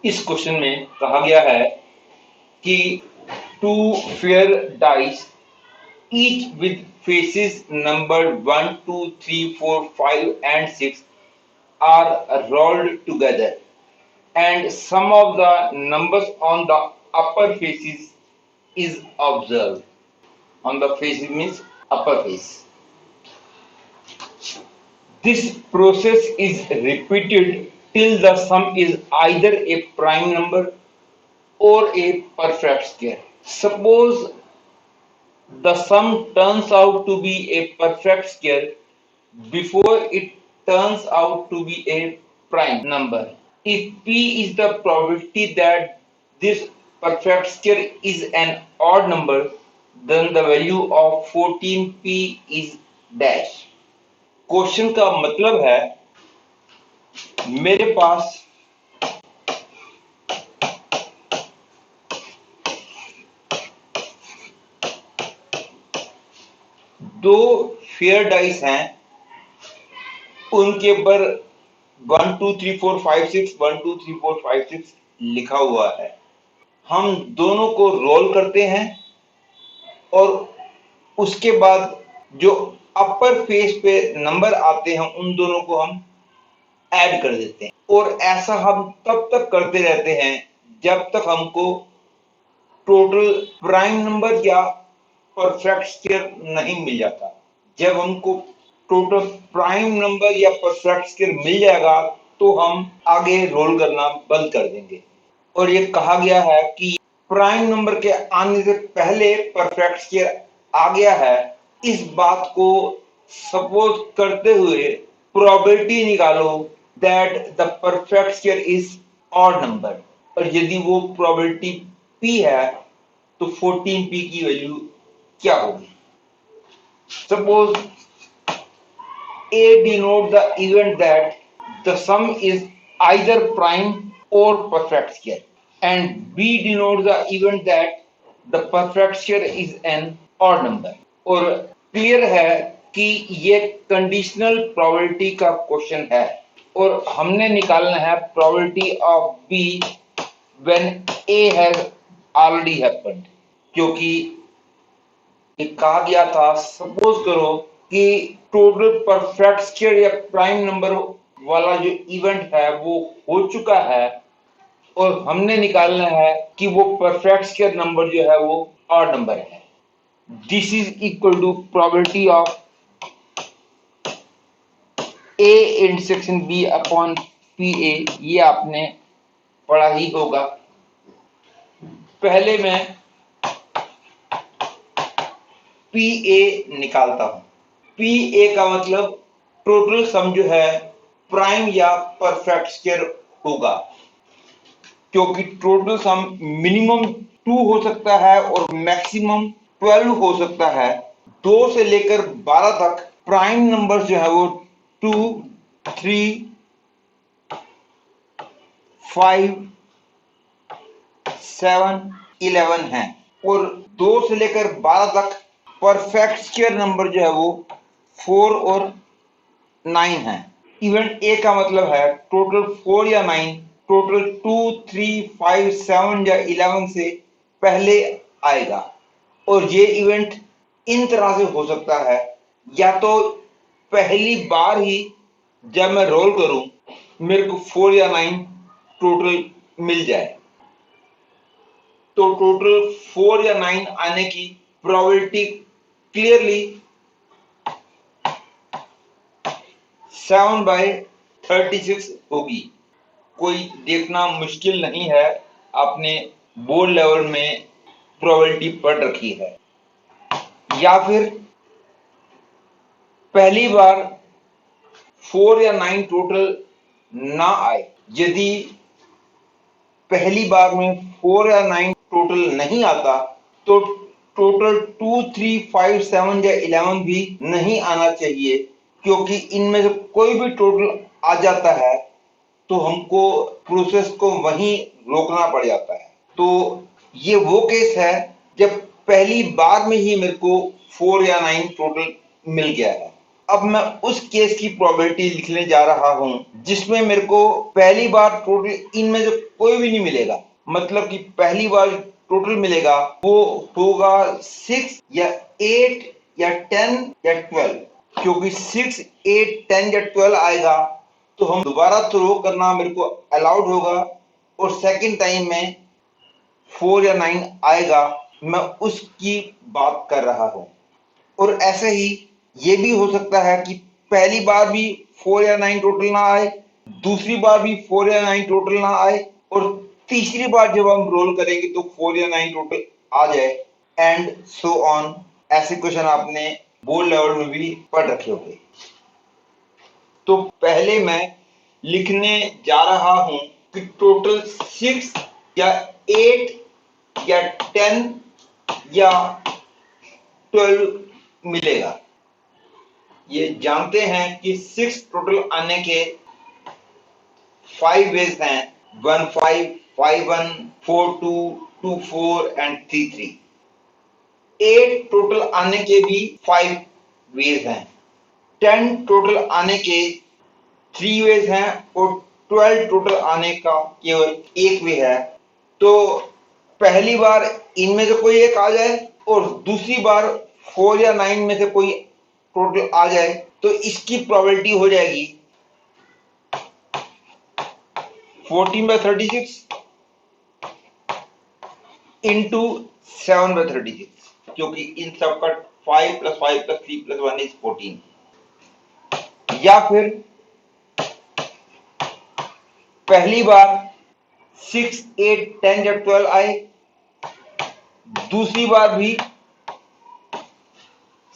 इस क्वेश्चन में कहा गया है कि two fair dice each with faces numbered 1, 2, 3, 4, 5 and 6 are rolled together and some of the numbers on the upper faces is observed. On the faces means upper face. This process is repeated till the sum is either a prime number or a perfect square. Suppose the sum turns out to be a perfect square before it turns out to be a prime number. If P is the probability that this perfect square is an odd number, then the value of 14P is dash. Question का मतलब है मेरे पास दो fair dice हैं, उनके ऊपर 1 2 3 4 5 6 1 2 3 4 5 6 लिखा हुआ है। हम दोनों को रोल करते हैं और उसके बाद जो अपर फेस पे नंबर आते हैं उन दोनों को हम ऐड कर देते हैं और ऐसा हम तब तक करते रहते हैं जब तक हमको टोटल प्राइम नंबर या परफेक्ट स्क्वायर नहीं मिल जाता। जब हमको टोटल प्राइम नंबर या परफेक्ट स्क्वायर मिल जाएगा तो हम आगे रोल करना बंद कर देंगे। और ये कहा गया है कि प्राइम नंबर के आने से पहले परफेक्ट स्क्वायर आ गया है, इस बात को सपोज करते हुए प्रोबेबिलिटी निकालो that the perfect square is odd number, और यदि वो प्रोबेबिलिटी p है तो 14p की वैल्यू क्या होगी। Suppose a denote the event that the sum is either prime or perfect square and b denote the event that the perfect square is an odd number। और clear है कि ये conditional probability का question है और हमने निकालना है probability of b when a has already happened. क्योंकि ये कहा गया था सपोज करो कि टोटल परफेक्ट स्क्वायर या प्राइम नंबर वाला जो इवेंट है वो हो चुका है और हमने निकालना है कि वो परफेक्ट स्क्वायर नंबर जो है वो ऑड नंबर है। This is equal to probability of a intersection b upon pa। ये आपने पढ़ा ही होगा। पहले मैं pa निकालता हूं। pa का मतलब टोटल सम जो है प्राइम या परफेक्ट स्क्वायर होगा, क्योंकि टोटल सम मिनिमम 2 हो सकता है और मैक्सिमम 12 हो सकता है। 2 से लेकर 12 तक प्राइम नंबर जो है वो 2 3 5 7 11 है और 2 से लेकर 12 तक परफेक्ट स्क्वायर नंबर जो है वो 4 और 9 है। इवेंट ए का मतलब है टोटल 4 या 9 टोटल 2 3 5 7 या 11 से पहले आएगा। और ये इवेंट इन तरह से हो सकता है, या तो पहली बार ही जब मैं रोल करूं मेरे को 4 या 9 टोटल मिल जाए, तो टोटल 4 या 9 आने की प्रोबेबिलिटी क्लियरली 7/36 होगी। कोई देखना मुश्किल नहीं है, आपने बोर्ड लेवल में प्रोबेबिलिटी पढ़ रखी है। या फिर पहली बार 4 या 9 टोटल ना आए, यदि पहली बार में 4 या 9 टोटल नहीं आता तो टोटल 2 3 5 7 या 11 भी नहीं आना चाहिए, क्योंकि इनमें से कोई भी टोटल आ जाता है तो हमको प्रोसेस को वहीं रोकना पड़ जाता है। तो ये वो केस है जब पहली बार में ही मेरे को 4 या 9 टोटल मिल गया है। अब मैं उस केस की प्रोबेबिलिटी लिखने जा रहा हूं जिसमें मेरे को पहली बार टोटल इनमें से कोई भी नहीं मिलेगा, मतलब कि पहली बार टोटल मिलेगा वो होगा 6 या 8 या 10 या 12, क्योंकि 6, 8, 10 या 12 आएगा तो हम दोबारा थ्रो करना मेरे को अलाउड होगा, और सेकंड टाइम में 4 या 9 आएगा, मैं उसकी बात कर रहा हूं। और ऐसे ही ये भी हो सकता है कि पहली बार भी 4 या 9 टोटल ना आए, दूसरी बार भी 4 या 9 टोटल ना आए, और तीसरी बार जब हम रोल करेंगे तो 4 या 9 टोटल आ जाए, एंड सो ऑन। ऐसे क्वेश्चन आपने बोर्ड लेवल में भी पढ़ रखे होंगे। तो पहले मैं लिखने जा रहा हूं कि टोटल 6 या 8 या 10 या 12 मिलेगा। ये जानते हैं कि 6 टोटल आने के 5 वेज हैं, 1 5, 5 1, 4 2, 2 4 एंड 3 3। 8 टोटल आने के भी 5 वेज हैं, 10 टोटल आने के 3 वेज हैं, और 12 टोटल आने का केवल एक वे है। तो पहली बार इनमें से कोई एक आ जाए और दूसरी बार 4 या 9 में से कोई टोटल आ जाए तो इसकी प्रोबेबिलिटी हो जाएगी 14/36 इंटू 7/36, क्योंकि इन सब का 5 + 5 + 3 + 1 is 14। या फिर पहली बार 6, 8, 10 या 12 आए, दूसरी बार भी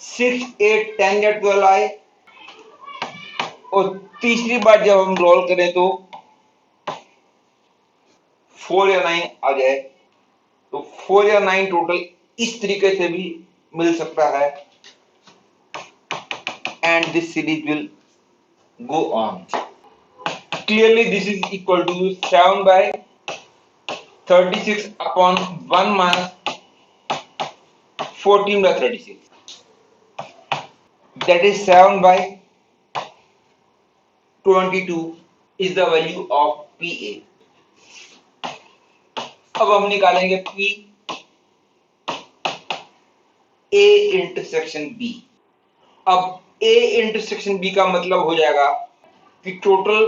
6, 8, 10 या 12 आए, और तीसरी बार जब हम रोल करें तो 4 या 9 आ जाए। तो 4 या 9 टोटल इस तरीके से भी मिल सकता है, and this series will go on. Clearly this is equal to 7/36 upon 1 minus 14/36, that is 7/22 is the value of PA। अब हम निकालेंगे P A इंटरसेक्शन B। अब A इंटरसेक्शन B का मतलब हो जाएगा कि टोटल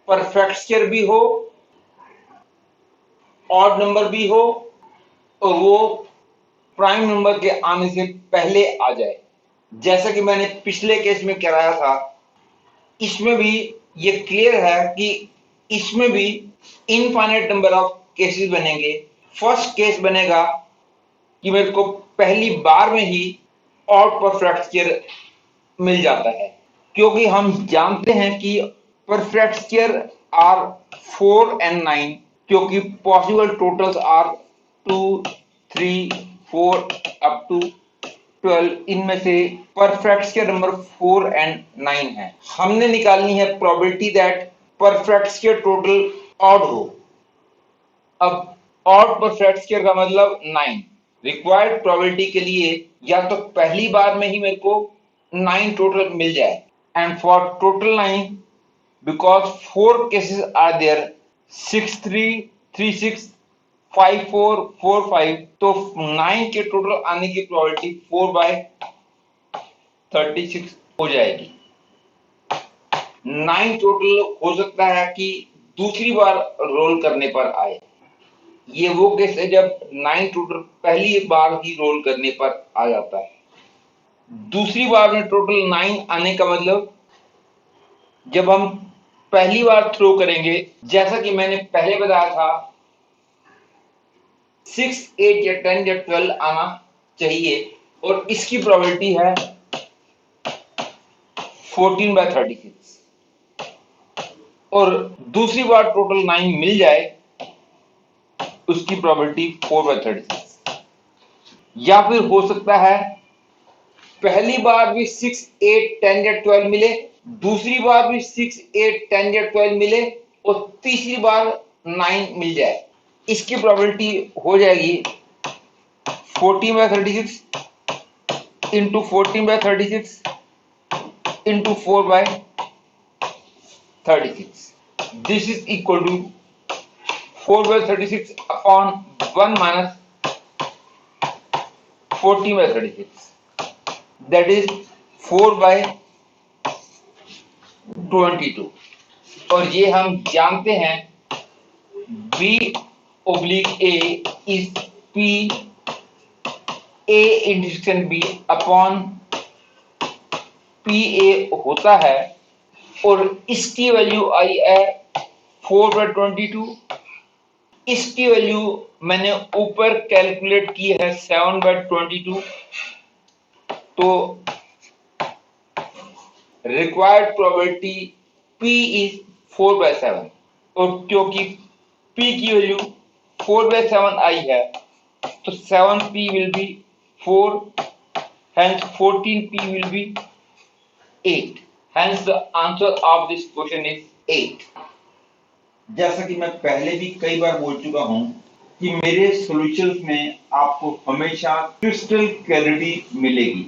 परफेक्ट स्क्वायर भी हो, ऑड नंबर भी हो, और वो प्राइम नंबर के आने से पहले आ जाए। जैसा कि मैंने पिछले केस में कराया था, इसमें भी ये क्लियर है कि इसमें भी इनफाइनाइट नंबर ऑफ केसेस बनेंगे। फर्स्ट केस बनेगा कि मेरे को पहली बार में ही ऑड परफेक्ट स्क्वायर मिल जाता है, क्योंकि हम जानते हैं कि परफेक्ट स्क्वायर आर 4 and 9, क्योंकि possible totals are 2, 3, 4 up to 12। इनमें से परफेक्ट स्क्वायर नंबर 4 and 9 है। हमने निकालनी है probability that perfect square total odd हो। अब ऑड परफेक्ट स्क्वायर का मतलब 9। रिक्वायर्ड प्रोबेबिलिटी के लिए या तो पहली बार में ही मेरे को 9 टोटल मिल जाए, and for total 9 because 4 cases are there, 6 3 3 6 5 4 4 5, तो 9 के टोटल आने की प्रोबेबिलिटी 4/36 हो जाएगी। 9 टोटल हो सकता है कि दूसरी बार रोल करने पर आए। ये वो केस है जब 9 टोटल पहली बार ही रोल करने पर आ जाता है। दूसरी बार में टोटल 9 आने का मतलब जब हम पहली बार थ्रो करेंगे, जैसा कि मैंने पहले बताया था, 6, 8 या 10 या 12 आना चाहिए, और इसकी प्रोबेबिलिटी है 14/36, और दूसरी बार टोटल 9 मिल जाए उसकी प्रोबेबिलिटी 4/36। या फिर हो सकता है पहली बार भी 6, 8, 10 या 12 मिले, दूसरी बार भी 6, 8, 10 या 12 मिले, और तीसरी बार 9 मिल जाए। इसकी प्रोबेबिलिटी हो जाएगी 14/36 into 14/36 into 4 by 36. This is equal to 4 by 36 upon 1 minus 40 by 36. That is 4 by 22. और ये हम जानते हैं B oblique A is P A intersection B upon PA होता है और इसकी वैल्यू आई है 4 by 22. इसकी वैल्यू मैंने ऊपर कैलकुलेट की है 7 by 22. तो required probability P is 4 by 7 और क्योंकि P की वैल्यू 4 by 7 आई है तो 7P will be 4, hence 14P will be 8. Hence the answer of this question is 8. जैसा कि मैं पहले भी कई बार बोल चुका हूं कि मेरे सॉल्यूशंस में आपको हमेशा क्रिस्टल क्लैरिटी मिलेगी।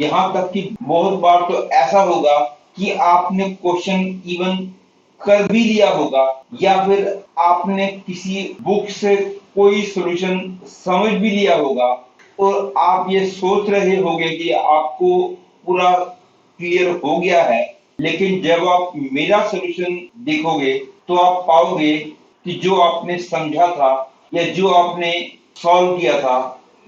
यहां तक कि बहुत बार तो ऐसा होगा कि आपने क्वेश्चन इवन कर भी लिया होगा या फिर आपने किसी बुक से कोई सॉल्यूशन समझ भी लिया होगा और आप ये सोच रहे होंगे कि आपको पूरा क्लियर हो गया है, लेकिन जब आप मेरा सॉल्यूशन देखोगे तो आप पाओगे कि जो आपने समझा था या जो आपने सॉल्व किया था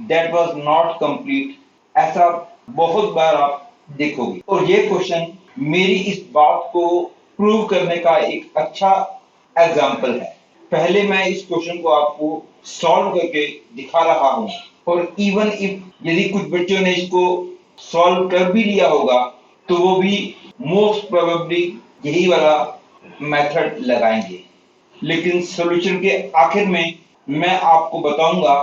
दैट वाज नॉट कंप्लीट। ऐसा बहुत बार आप देखोगे और ये क्वेश्चन मेरी इस बात को प्रूव करने का एक अच्छा एग्जाम्पल है। पहले मैं इस क्वेश्चन को आपको सॉल्व करके दिखा रहा हूं और इवन इफ यदि कुछ बच्चों ने इसको सॉल्व कर भी लिया होगा तो वो भी मोस्ट प्रोबेबली यही वाला मेथड लगाएंगे। लेकिन सॉल्यूशन के आखिर में मैं आपको बताऊंगा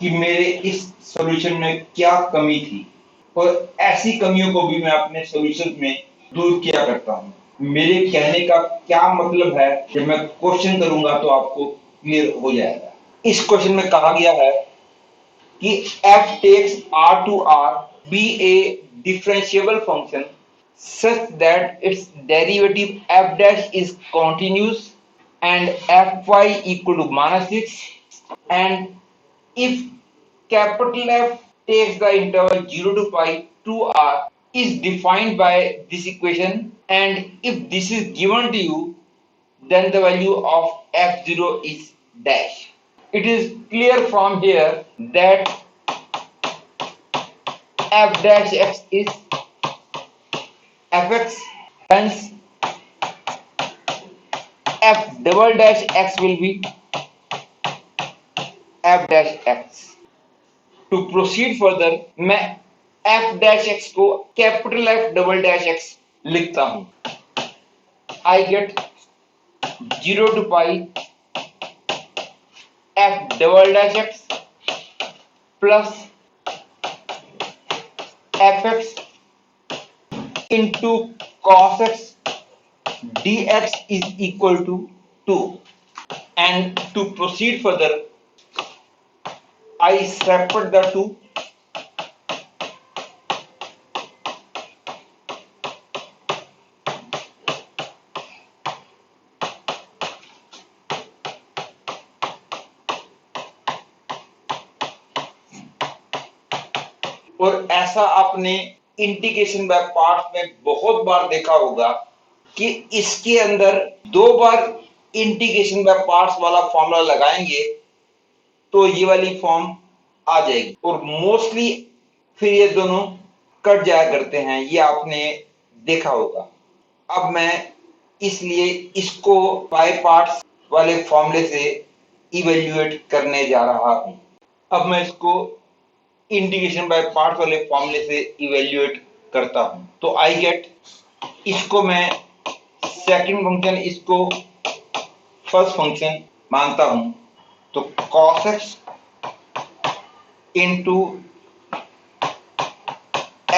कि मेरे इस सॉल्यूशन में क्या कमी थी और ऐसी कमियों को भी मैं अपने सॉल्यूशन में दूर किया करता हूं। मेरे कहने का क्या मतलब है जब मैं क्वेश्चन करूंगा तो आपको क्लियर हो जाएगा। इस क्वेश्चन में कहा गया है कि f takes R to R be a differentiable function such that its derivative f dash is continuous and fy equal to -6, and if capital F takes the interval 0 to pi 2r is defined by this equation, and if this is given to you then the value of f0 is dash. It is clear from here that f dash x is fx, hence f double dash x will be f dash x. To proceed further मैं f dash x को capital F double dash x लिखता हूं। I get 0 to pi f double dash x plus fx into cos x dx is equal to 2, and to proceed further I separate the two और ऐसा आपने integration by parts में बहुत बार देखा होगा कि इसके अंदर दो बार इंटीग्रेशन बाय पार्ट्स वाला फॉर्मूला लगाएंगे तो ये वाली फॉर्म आ जाएगी और मोस्टली फिर ये दोनों कट जाया करते हैं, ये आपने देखा होगा। अब मैं इसलिए इसको बाय पार्ट्स वाले फॉर्मूले से इवेल्युएट करने जा रहा हूं। अब मैं इसको इंटीग्रेशन बाय पार्ट्स वाले फॉर्मूले से इवेल्युएट करता हूं तो आई गेट, इसको मैं सेकंड फंक्शन इसको फर्स्ट फंक्शन मानता हूं तो cos x into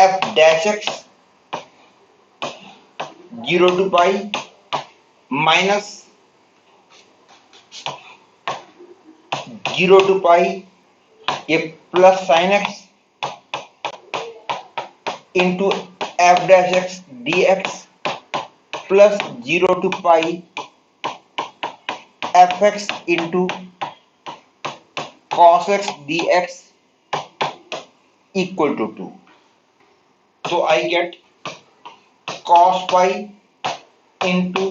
f dash x 0 to pi minus 0 to pi ये plus sign x into F dash x D x plus 0 to pi F x into cos x dx equal to 2. So I get cos pi into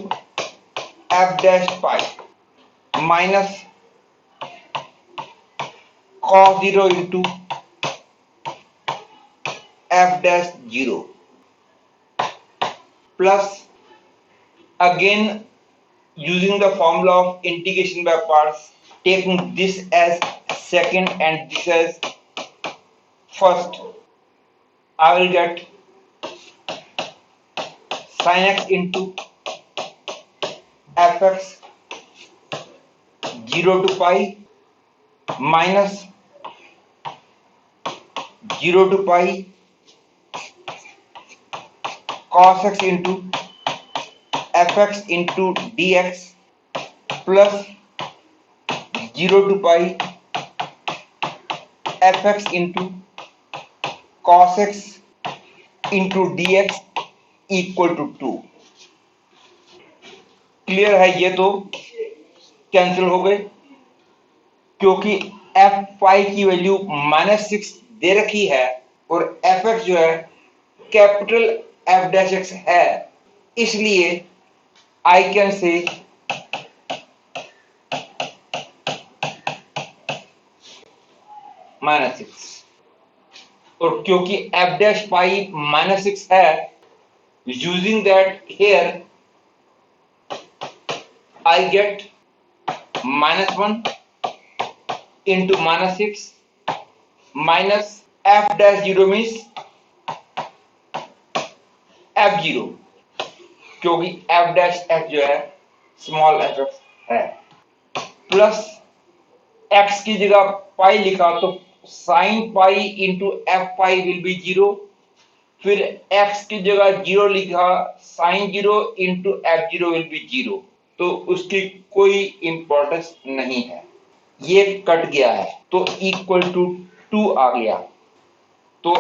f dash pi minus cos 0 into f dash 0 plus again using the formula of integration by parts, taking this as second and this as first, I will get sin x into fx 0 to pi minus 0 to pi cos x into fx into dx plus 0 to pi fx into cos x into dx equal to 2। Clear है? ये तो cancel हो गए क्योंकि F पाई की value -6 दे रखी है और एफ एक्स जो है कैपिटल एफ डैश एक्स है, इसलिए आई कैन से -6 और क्योंकि एफ डैश पाई -6 है, using that here I get -1 into -6 minus f dash 0 means f0 क्योंकि f dash f जो है स्मॉल f है, प्लस x की जगह पाई लिखा तो sin pi into F pi will be 0, फिर x की जगह 0 लिखा sin 0 into F 0 will be 0, तो उसकी कोई इंपॉर्टेंस नहीं है, ये कट गया है तो इक्वल टू 2 आ गया, तो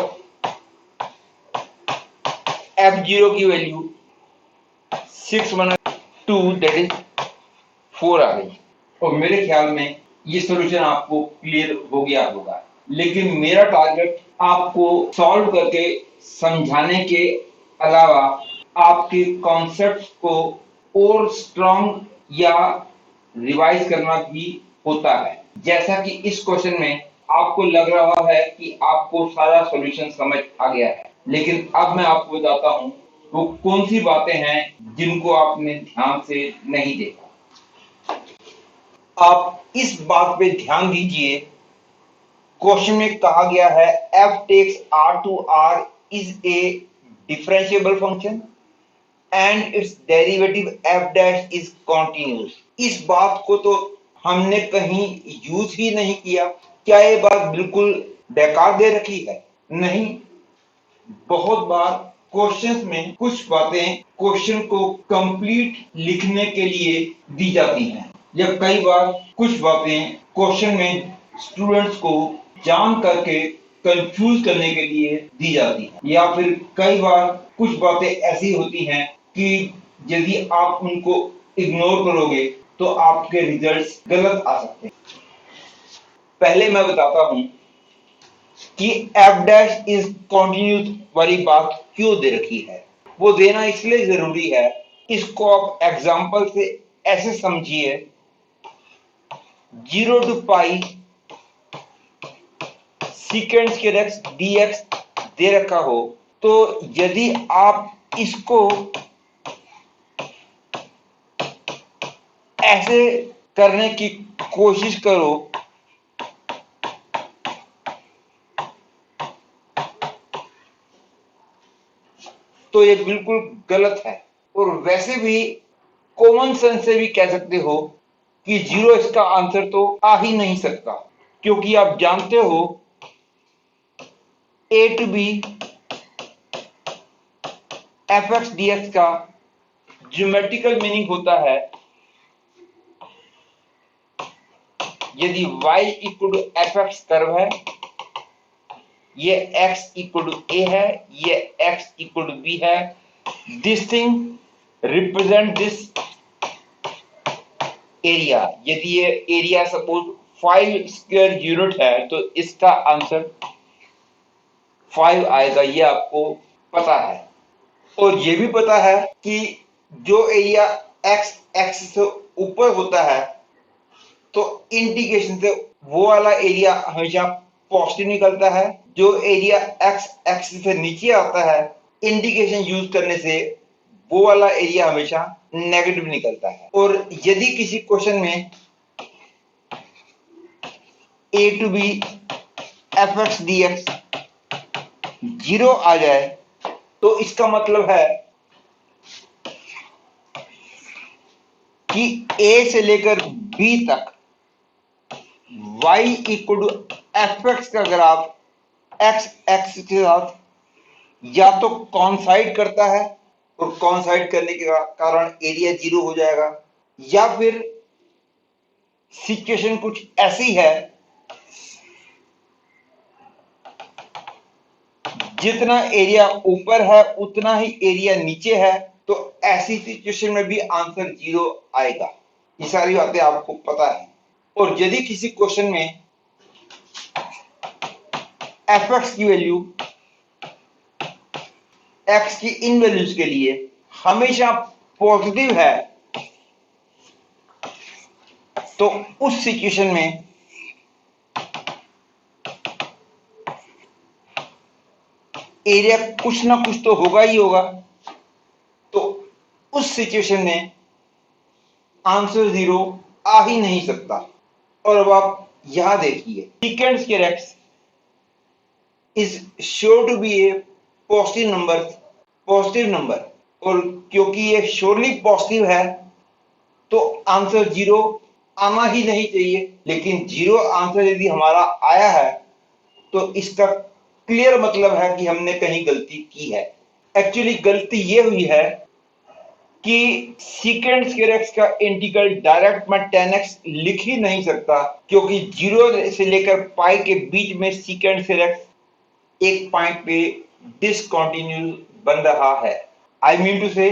f0 की वैल्यू 6 माइनस 2 दैट इज 4 आ गई। और मेरे ख्याल में ये सॉल्यूशन आपको क्लियर हो गया होगा, लेकिन मेरा टारगेट आपको सॉल्व करके समझाने के अलावा आपके कॉन्सेप्ट्स को और स्ट्रॉन्ग या रिवाइज करना भी होता है। जैसा कि इस क्वेश्चन में आपको लग रहा है कि आपको सारा सॉल्यूशन समझ आ गया है, लेकिन अब मैं आपको बताता हूं वो कौन सी बातें हैं जिनको आपने ध्यान से नहीं देखा। आप इस बात पे ध्यान दीजिए, क्वेश्चन में कहा गया है f takes r to r is a differentiable function and its derivative f dash is continuous। इस बात को तो हमने कहीं यूज ही नहीं किया। क्या ये बात बिल्कुल बेकार दे रखी है? नहीं, बहुत बार क्वेश्चंस में कुछ बातें क्वेश्चन को कंप्लीट लिखने के लिए दी जाती हैं, या कई बार कुछ बातें क्वेश्चन में स्टूडेंट्स को जान करके कंफ्यूज करने के लिए दी जाती है, या फिर कई बार कुछ बातें ऐसी होती हैं कि यदि आप उनको इग्नोर करोगे तो आपके रिजल्ट्स गलत आ सकते हैं। पहले मैं बताता हूं कि f डैश इज कॉन्टिन्यूस वाली बात क्यों दे रखी है। वो देना इसलिए जरूरी है, इसको आप एग्जांपल से ऐसे समझिए, 0 to pi secant square x dx दे रखा हो, तो यदि आप इसको ऐसे करने की कोशिश करो तो ये बिल्कुल गलत है। और वैसे भी कॉमन सेंस से भी कह सकते हो कि 0 इसका आंसर तो आ ही नहीं सकता, क्योंकि आप जानते हो a to b fx dx का ज्योमेट्रिकल मीनिंग होता है यदि y equal to fx curve है ये x इक्वल टू a है, ये x इक्वल टू b है। This thing represent this area. यदि ये एरिया सपोज 5 स्क्वायर यूनिट है तो इसका आंसर 5 आएगा, ये आपको पता है। और ये भी पता है कि जो एरिया x एक्सिस से ऊपर होता है तो इंटीग्रेशन से वो वाला एरिया हमेशा पॉजिटिव निकलता है। जो एरिया x एक्सिस से नीचे आता है इंटीग्रेशन यूज करने से वो वाला एरिया हमेशा नेगेटिव निकलता है। और यदि किसी क्वेश्चन में a to b fx dx 0 आ जाए तो इसका मतलब है कि a से लेकर b तक y इक्वल टू fx का ग्राफ x एक्सिस के साथ या तो कॉन्साइड करता है और कॉन्साइड करने के कारण एरिया 0 हो जाएगा, या फिर सिचुएशन कुछ ऐसी है जितना एरिया ऊपर है उतना ही एरिया नीचे है, तो ऐसी सिचुएशन में भी आंसर 0 आएगा। ये सारी बातें आपको पता है। और यदि किसी क्वेश्चन में fx की वैल्यू x की इन वैल्यूज के लिए हमेशा पॉजिटिव है तो उस सिचुएशन में एरिया कुछ ना कुछ तो होगा ही होगा, तो उस सिचुएशन में आंसर 0 आ ही नहीं सकता। और अब आप यहां देखिए, second square x is sure to be a positive number, और क्योंकि ये श्योरली पॉजिटिव है तो आंसर 0 आना ही नहीं चाहिए। लेकिन 0 आंसर यदि हमारा आया है तो इसका क्लियर मतलब है कि हमने कहीं गलती की है। एक्चुअली गलती ये हुई है कि सेकंड स्क्वायर x का इंटीग्रल डायरेक्ट मैं 10x लिख ही नहीं सकता, क्योंकि 0 से लेकर पाई के बीच में सेकंड स्क्वायर x एक पॉइंट पे डिसकंटिन्यूअस बन रहा है। आई मीन टू से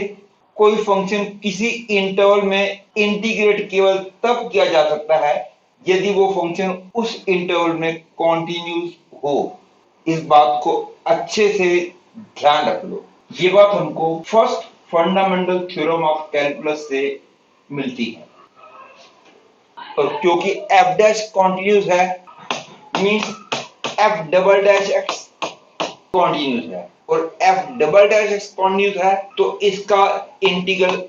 कोई फंक्शन किसी इंटरवल में इंटीग्रेट केवल तब किया जा सकता है यदि वो फंक्शन उस इंटरवल में कॉन्टिन्यूअस हो। इस बात को अच्छे से ध्यान रख लो। ये बात हमको first fundamental theorem of calculus से मिलती है। और क्योंकि f डैश कॉन्टिन्यूअस है means f double dash x continuous है, और f double dash x continuous है तो इसका इंटीग्रल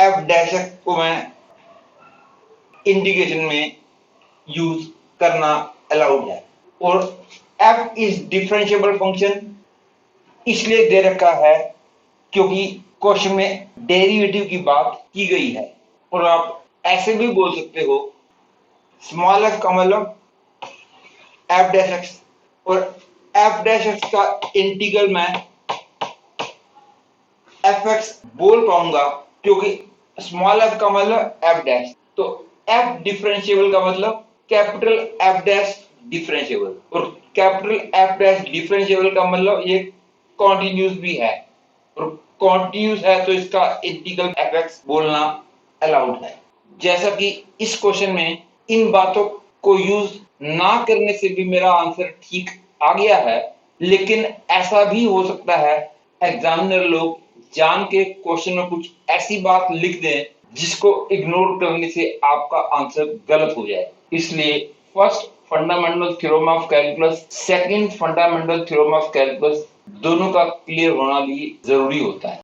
f डैश x को मैं इंटीग्रेशन में यूज करना अलाउड है। और f इज डिफरेंशिएबल फंक्शन इसलिए दे रखा है क्योंकि क्वेश्चन में डेरिवेटिव की बात की गई है। और आप ऐसे भी बोल सकते हो स्मॉल f का मतलब f डैश x, और f डैश x का इंटीग्रल मैं fx बोल पाऊंगा क्योंकि स्मॉल f का मतलब f डैश, तो f डिफरेंशिएबल का मतलब कैपिटल F डैश डिफरेंशिएबल, और कैपिटल F डैश डिफरेंशिएबल का मतलब ये कॉन्टिन्यूअस भी है, और कॉन्टिन्यूअस है तो इसका इंटीग्रल fx बोलना अलाउड है। जैसा कि इस क्वेश्चन में इन बातों को यूज ना करने से भी मेरा आंसर ठीक आ गया है, लेकिन ऐसा भी हो सकता है एग्जामिनर लोग जान के क्वेश्चन में कुछ ऐसी बात लिख दें जिसको इग्नोर करने से आपका आंसर गलत हो जाए। इसलिए first fundamental theorem of calculus, second fundamental theorem of calculus दोनों का क्लियर होना भी जरूरी होता है।